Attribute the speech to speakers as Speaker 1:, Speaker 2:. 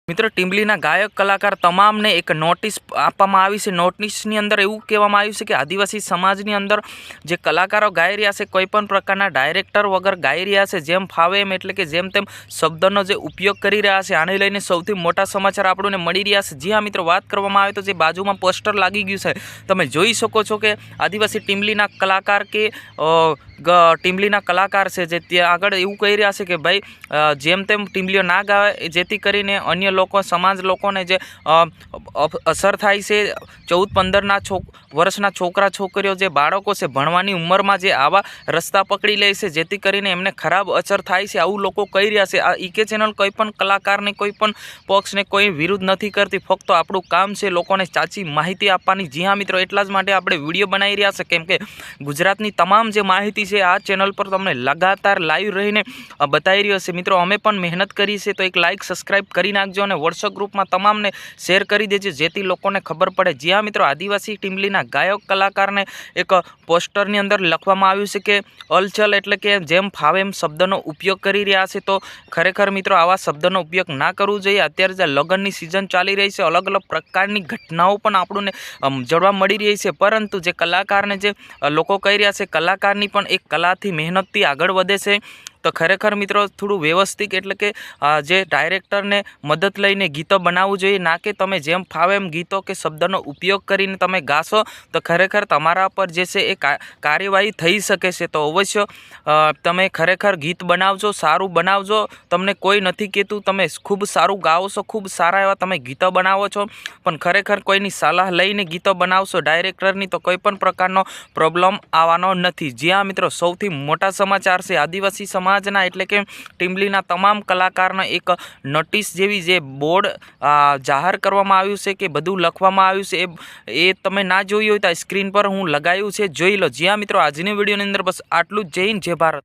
Speaker 1: मित्रों टीमलीना गायक कलाकार तमाम ने एक नोटिस आपवामां आवी छे। नोटिसनी अंदर एवुं कहेवामां आव्युं छे कि आदिवासी समाजनी अंदर जे कलाकारो गाई रह्या छे कोईपण प्रकारना डायरेक्टर वगर गाई रह्या छे जेम फावे एम एटले के जेम तेम शब्दों जे उपयोग करी रह्या छे। आने लईने सौथी मोटा समाचार आपणे मळी रह्या छे। जी हाँ मित्रों, वात करवामां आवे तो जे बाजुमां पोस्टर लागी गयुं छे तमे जोई शको छो के आदिवासी टीमलीना कलाकार के टीमलीना कलाकार छे जे त्यां आगळ एवुं कही रह्या छे के भाई जेम तेम टीमलीओ ना गावे जेथी करीने अन्य लोको समाज लोकोने जे असर थाय छे। 14-15 वर्षना छोकरा छोकरीओ जे बाळको छे भणवानी उंमरमां जे आवा रस्ता पकड़ी ले छे जेथी करीने एमने खराब असर थाय छे आवुं लोको कही रह्या छे। आ ईके चेनल कोईपण कलाकारने कोईपण पक्षने कोई विरोध नथी करती, फक्त आपणुं काम छे लोकोने साची माहिती आपवानी। जी हाँ मित्रों, एटला ज माटे आपणे विडियो बनावी रह्या छे केम के गुजरातनी तमाम जे माहिती छे आ चेनल पर तमने लगातार लाइव रहीने बतावी रह्यो छे। मित्रों अमे पण मेहनत करी छे तो एक लाइक सब्सक्राइब करी नाखजो अने व्हाट्सएप ग्रुप में तमाम ने शेर करी देजो जेथी लोकोने खबर पड़े। जी हाँ मित्रों, आदिवासी टीमलीना गायक कलाकार ने एक पोस्टरनी अंदर लखवामां आव्युं छे के अलचल एटले के जेम फावे एम शब्दों उपयोग करी रह्या छे। तो खरेखर मित्रों आवा शब्दों उपयोग ना करवो जोईए। अत्यारे जे लग्ननी सीजन चाली रही है, अलग अलग प्रकारनी घटनाओं पण आपणे जणवा मळी रही है, परंतु जे कलाकार ने जे लोको कही रह्या छे कलाकारनी पण एक कलाथी मेहनतथी आगळ वधे छे। तो खरेखर मित्रों थोड़ू व्यवस्थित एटले के जे डायरेक्टर ने मदद लईने गीतो बनाववुं जोईए, ना कि तमे जेम फावे एम गीतो के शब्दों उपयोग करीने तमे गाशो तो खरेखर तमारा पर जे छे ए कार्यवाही थई शके छे। तो अवश्य तमे खरेखर गीत बनावजो, सारूं बनावजो। तमने कोई नथी कहेतुं तमे खूब सारूं गावो छो, खूब सारा एवा तमे गीतो बनावो छो, पण खरेखर कोईनी सलाह लईने गीतो बनावशो डायरेक्टरनी तो कोईपण प्रकारनो प्रॉब्लम आववानो नथी। जी हाँ मित्रों, सौथी मोटा समाचार छे आदिवासी समाजना एटले के टीमलीना तमाम कलाकारने एक नोटिस जेवी जे बोर्ड जाहिर करवामां आव्युं छे के बधुं लखवामां आव्युं छे ए तमे ना जोयुं होय तो स्क्रीन पर हूँ लगाव्युं छे, जोई लो। जी हाँ मित्रों, आजनी विडियोनी अंदर बस आटलुं ज। जय हिंद, जय भारत।